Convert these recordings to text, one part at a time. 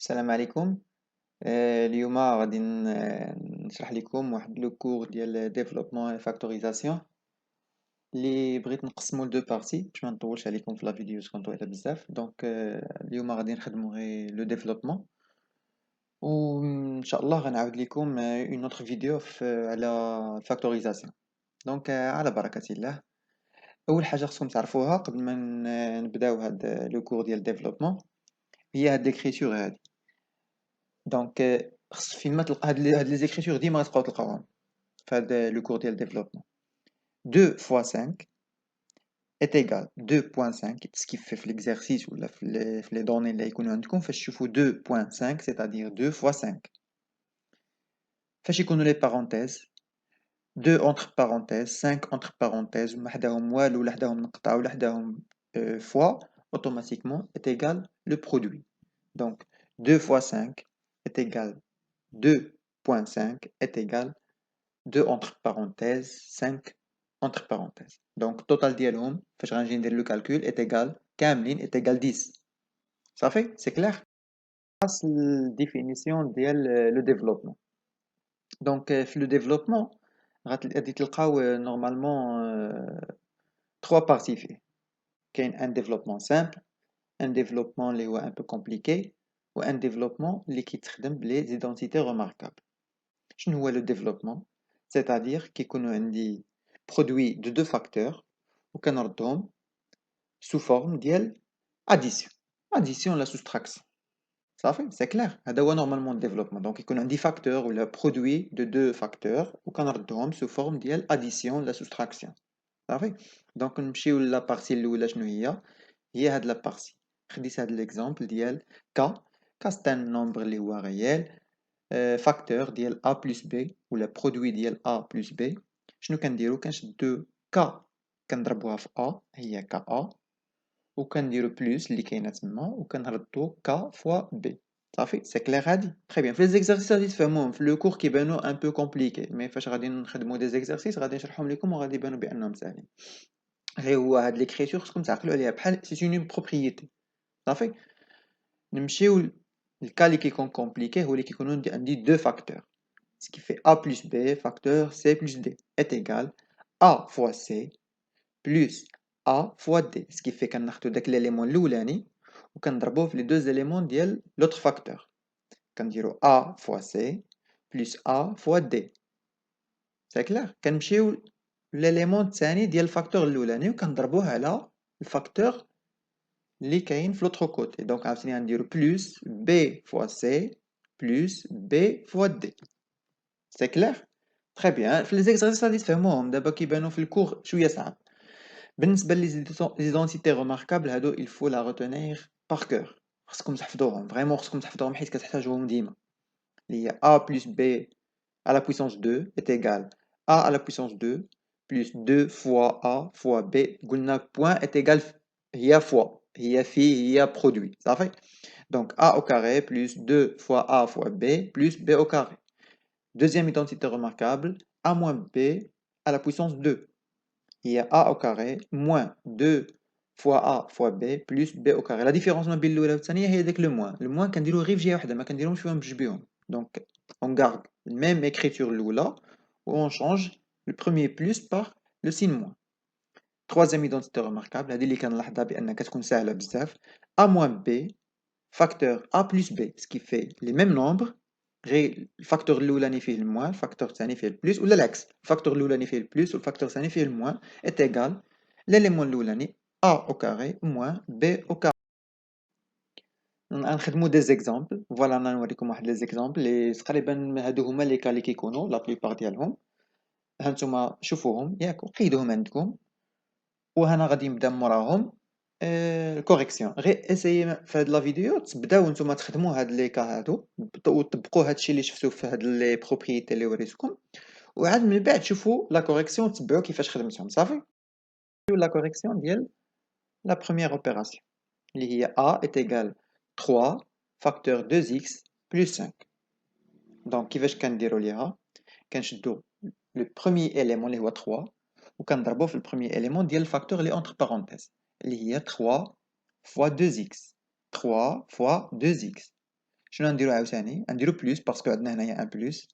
السلام عليكم. اليوم غادي نشرح لكم واحد لو كور ديال ديفلوبمون فاكتوريزاسيون اللي بغيت نقسمو لدو بارتي باش ما نطولش عليكم في لا فيديو تكون طويله بزاف. دونك اليوم غادي نخدمو غير لو ديفلوبمون، وان شاء الله غنعاود لكم اون اوتر فيديو على الفاكتوريزاسيون. دونك على بركه الله. اول حاجه خصكم تعرفوها قبل ما نبداو هاد لو كور ديال ديفلوبمون هي هاد ليكريتور هادي. دونك خص فين ما تلقى هاد لي زيكريتور ديما غتبقاو تلقاوهم في هاد لو كور ديال ديفلوبمون. 2 fois 5 est égal 2.5 ce qui fait في l'exercice ولا في les données اللي يكونوا عندكم فاش تشوفوا 2.5 c'est-à-dire 2 fois 5. فاش يكونوا لي parenthèses 2 entre parenthèses 5 entre parenthèses وما حداهم والو ولا حداهم نقطة ولا حداهم fois automatiquement est égal le produit. Donc 2 fois 5 est égal 2.5 est égal 2 entre parenthèses 5 entre parenthèses. Donc total ديالهم فاش غنجي ندير le calcul est égal كاملين est égal 10. صافي c'est clair. خاص الديفينيسيون ديال le développement. Donc في le développement غادي تلقاو normalement trois parties فيه. كاين un développement simple, un développement اللي هو un peu compliqué و un développement اللي كيتخدم بلي identités remarquables. شنو هو le développement? C'est-à-dire كيكونوا عندي produit de deux facteurs وكنردهم sous forme ديال addition ولا soustraction. صافي c'est clair. هذا هو normalement le développement. Donc يكون عندي facteur ولا produit de deux facteurs وكنردهم sous forme ديال addition ولا soustraction. صافي. Donc نمشيو لا بارتي الاولى شنو هي هاد لا بارتي. خديت هاد ليكزامبل ديال k c'est un nombre اللي هو réel facteur ديال a plus b ولا produit ديال a plus b. شنو كنديرو كنشدو k كنضربوها في a هي ka وكنديرو بلس اللي كاينه تما وكنردو k fois b. صافي سي كلير هادي تري بيان. في ليزيكزارسيس غادي تفهموهم في لو كور كيبانو ان بو كومبليكي مي فاش غادي نخدمو دي زيكزارسيس غادي نشرحهم لكم وغادي يبانو بانهم ساهلين. غير هو هاد ليكريتور خصكم تعقلوا عليها بحال سي اون بروبريتي. صافي نمشيو الكا اللي كيكون كومبليكي هو اللي كيكونوا عندي دو فاكتور. Ce qui fait A plus B facteur C plus D est égal A fois C plus A fois D. Ce qui fait كناخدو داك l'élément الأولاني وكنضربوه في les deux éléments ديال l'autre facteur. كنديرو A fois C plus A fois D. C'est clair. كنمشيو l'élément الثاني ديال الفاكتور الأولاني وكنضربوه على الفاكتور اللي كاين في l'autre côté. Donc عاوتاني غنديرو plus B fois C plus B fois D. C'est clair. Très bien. في les exercices غادي تفهموهم دابا كيبانو في الكور شويه صعب. بالنسبه ليزيدونتيتي ريماركابل هادو il faut la retenir par cœur. خصكم تحفظوهم فريمون خصكم تحفظوهم حيت كتحتاجوهم ديما. اللي هي a plus b à la puissance 2 est égal a à la puissance 2 plus 2 fois a fois b. قلنا point est égal هي fois هي هي produit. صافي. Donc a au carré plus 2 fois a fois b plus b au carré. Deuxième identité remarquable, a moins b à la puissance 2. Il y a a au carré moins 2 fois a fois b plus b au carré. La différence ما بين الأولى والثانية هي داك le moins. Le moins كنديروه غير في جهة واحدة ما كنديروهمش فيهم بجوج بيهم. Donc on garde la même écriture الأولى où on change le premier plus par le signe moins. Troisième identité remarquable, هذه اللي كنلاحظها بأنها كتكون سهلة بزاف. a moins b facteur a plus b ce qui fait les mêmes nombres غير الفاكتور الاولاني فيه الموان الفاكتور الثاني فيه البلس ولا العكس الفاكتور الاولاني فيه البلس والفاكتور الثاني فيه الموان est égal l'élément الاولاني a au carré moins b au carré. غنخدمو دي زيكزامبل. فوالا انا نوريكم واحد لي زيكزامبل اللي تقريبا هادو هما لي كا اللي كيكونوا لا بليبار ديالهم. هانتوما شوفوهم ياك وقيدوهم عندكم وهنا غادي نبدا موراهم الكوريكسيون. غير اسيي في هاد لا فيديو تبداو نتوما تخدموا هاد لي كا هادو وتطبقوا هادشي اللي شفتو في هاد لي بروبريتي اللي وريتكم وعاد من بعد شوفوا لا كوريكسيون تبعوا كيفاش خدمتهم. صافي لا كوريكسيون ديال لا بروميير اوبيراسيون اللي هي a est égal 3 facteur 2x plus 5. دونك كيفاش كنديروا ليها كنشدو لو بروميي élément اللي هو 3 وكنضربوه في البروميي élément ديال الفاكتور اللي entre parenthèses اللي هي 3 fois 2x 3 fois 2x شنو غنديرو عاوتاني؟ غنديرو بلس باسكو عندنا هنايا ان بلس،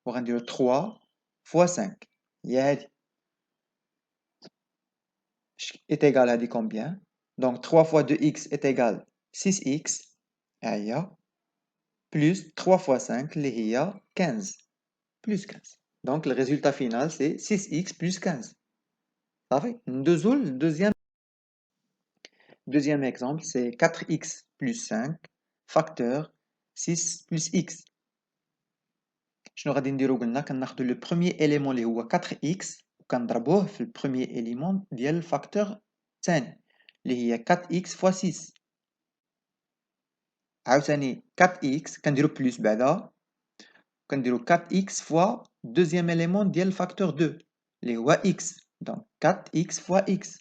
وغنديرو 3 فوا 5 هي هادي est égal à combien? Donc 3 fois 2x est égal 6x, plus 3 fois 5, اللي هي 15, plus 15. Donc le résultat final c'est 6x plus 15. Parfait. Deuxième exemple, c'est 4x plus 5 facteur 6 plus x. شنو غادي نديرو؟ قلنا كناخدو لو premier élément اللي هو 4x وكنضربوه في البروميي élément ديال الفاكتور الثاني اللي هي 4x fois 6. عاوتاني 4x كنديرو بلس بعدا، كنديرو 4x fois deuxième élément ديال الفاكتور 2 اللي هو x. donc 4x fois x.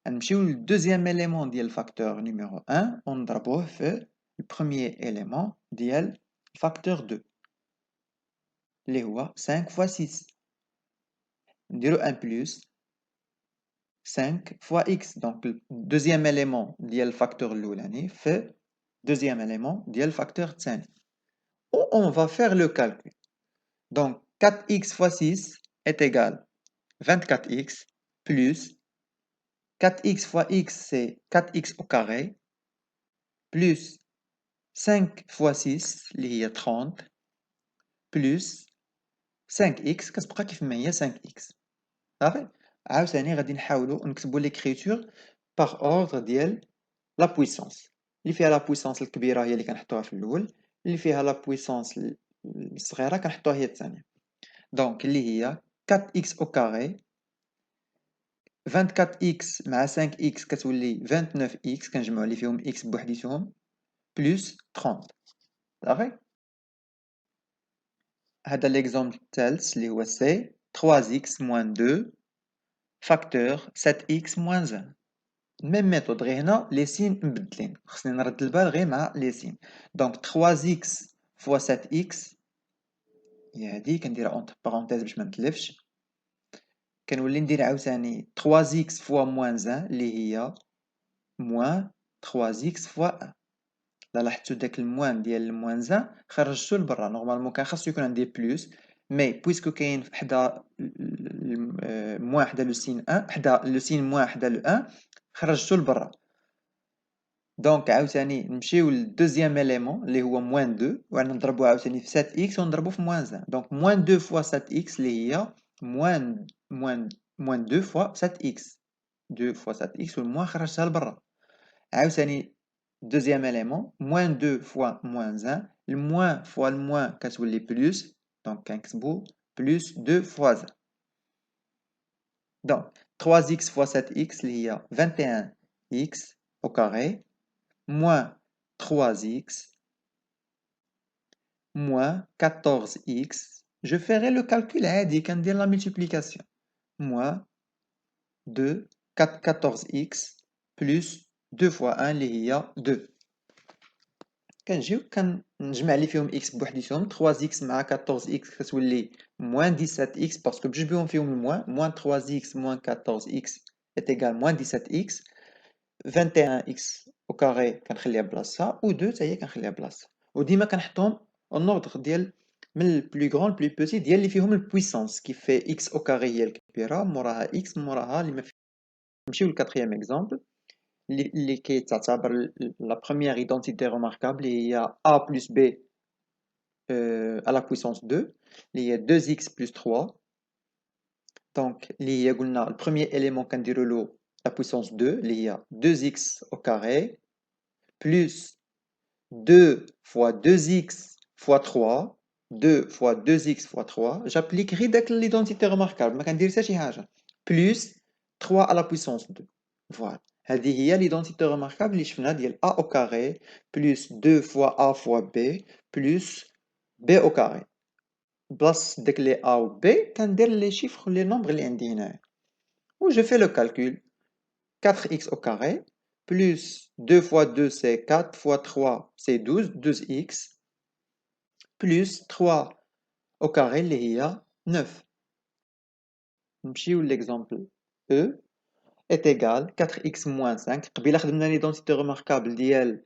غنمشيو للدوزيام élément ديال الفاكتور نيميرو 1 ونضربوه في البروميي élément ديال الفاكتور 2 اللي هو 5 fois 6. نديرو 1 plus 5 fois x. donc le deuxième élément ديال الفاكتور الاولاني في deuxième élément ديال الفاكتور الثاني. On va faire le calcul. Donc 4x fois 6 est égal 24x plus 4x fois x c'est 4x au carré plus 5 fois 6 اللي هي 30 plus 5x كتبقى كيف ما هي 5x. صافي. عاوتاني غادي نحاولوا نكتبوا ليكريتور باغ اوردر ديال لا بويسونس. اللي فيها لا بويسونس الكبيره هي اللي كنحطوها في الاول، اللي فيها لا بويسونس الصغيره كنحطوها هي الثانيه. دونك اللي هي 4x au carré 24x مع 5x كتولي 29x كنجمعوا اللي فيهم x بوحديتهم بلس 30. صافي. هذا ليكزومبل الثالث اللي هو سي 3x moins 2 facteur 7x moins 1. ميم ميثود، غير هنا لي سين مبدلين، خصني نرد البال غير مع لي سين. دونك 3x فوا 7x هي هادي كنديرها اونتر بارونتيز باش ما نتلفش. كنولي ندير عاوتاني 3x فوا موان 1 اللي هي موان 3x فوا 1. لا لاحظتو داك الموان ديال الموان 1 خرجتو لبرا، نورمالمون كان خاصو يكون عندي بلس، مي بويسكو كاين حدا موان حدا لو سين 1 حدا لو سين موان حدا لو 1 خرجتو لبرا. دونك عاوتاني نمشيو للدوزيام élément اللي هو موان 2 وغنضربو عاوتاني في 7x ونضربو في موان 1. دونك موان 2 فوا 7x اللي هي موان 2 فوا 7x. 2 فوا 7x والموان خرجتها لبرا. عاوتاني دوزيام élément موان 2 فوا موان 1، الموان فوا الموان كتولي بلس، دونك كنكتبو بلس 2 فوا 1. دونك 3x فوا 7x اللي هي 21x au carré moins 3x moins 14x. Je ferai le calcul عادي كندير la multiplication. Moins 2 14x plus 2 fois 1 اللي هي 2. كنجيو كنجمع لي فيهم x بوحديتهم. 3x مع 14x كتولي moins 17x باسكو بجوج بهم فيهم الموان. moins 3x moins 14x est égal moins 17x. 21x au carré كنخليها بلاصتها و 2 حتى هي كنخليها بلاصتها، وديما كنحطهم اون اوردر ديال من البلو غران البلو بوتي ديال اللي فيهم البويسونس. كيف في x او كاري هي الكبيره موراها x موراها اللي ما فيه. نمشيو للكاتريام اكزامبل اللي كيتعتبر لا بروميير ايدونتيتي ريماركابل اللي هي a plus b à la puissance 2 اللي هي 2x plus 3. دونك اللي هي قلنا البروميير élément كنديرو له la puissance 2 اللي هي 2x au carré plus 2 fois 2x fois 3 2 fois 2x fois 3. j'applique غير داك l'identité remarquable ما كندير حتى شي حاجه plus 3 à la puissance 2. فوالا هذه هي l'identité remarquable اللي شفنا ديال a au carré plus 2 fois a fois b plus b au carré. بلاص داك لي a و b كندير لي شيفر لي نومبر اللي عندي هنايا و je fais le calcul. 4x au carré plus 2 fois 2 c'est 4 fois 3 c'est 12, 12x plus 3 au carré اللي هي 9. نمشيو l'exemple E est égal 4x moins 5. قبيله خدمنا l'identité remarquable ديال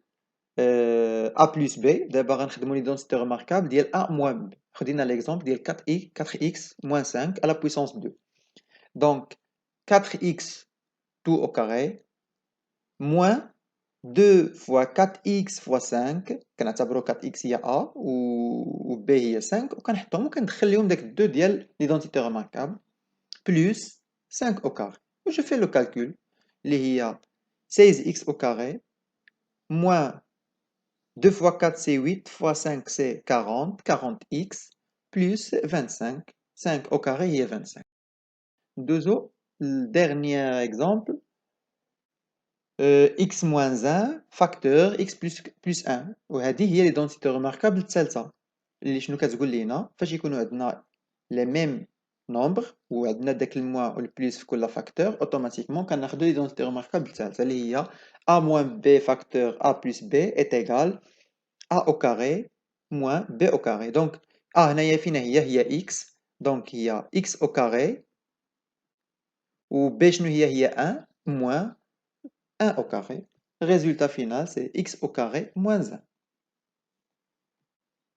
A plus B. D'abord غنخدموا l'identité remarquable ديال A moins B. خدينا l'exemple ديال 4x moins 5 à la puissance 2. Donc 4x tout au carré moins 2 fois 4x fois 5 كنعتبروا 4x هي A و B هي 5 وكنحطهم وكندخل لهم داك 2 ديال l'identité remarquable plus 5 au carré. Je fais le calcul اللي هي 16x au carré moins 2 fois 4 c'est 8 fois 5 c'est 40, 40x plus 25. 5 au carré هي 25. Deuxième, le dernier exemple, x moins 1 facteur x plus 1 وهذه هي l'identité remarquable الثالثة اللي شنو كتقول لينا فاش يكونوا عندنا les mêmes nombres وعندنا داك الموا والبليس في كل فاكتور اوتوماتيكمون كناخذوا l'identité remarquable الثالثة اللي هي a moins b facteur a plus b est égal a au carré moins b au carré. Donc a هنايا فينا هي x donc هي x au carré و b شنو هي 1 moins 1 au carré. Résultat final, c'est x au carré moins 1.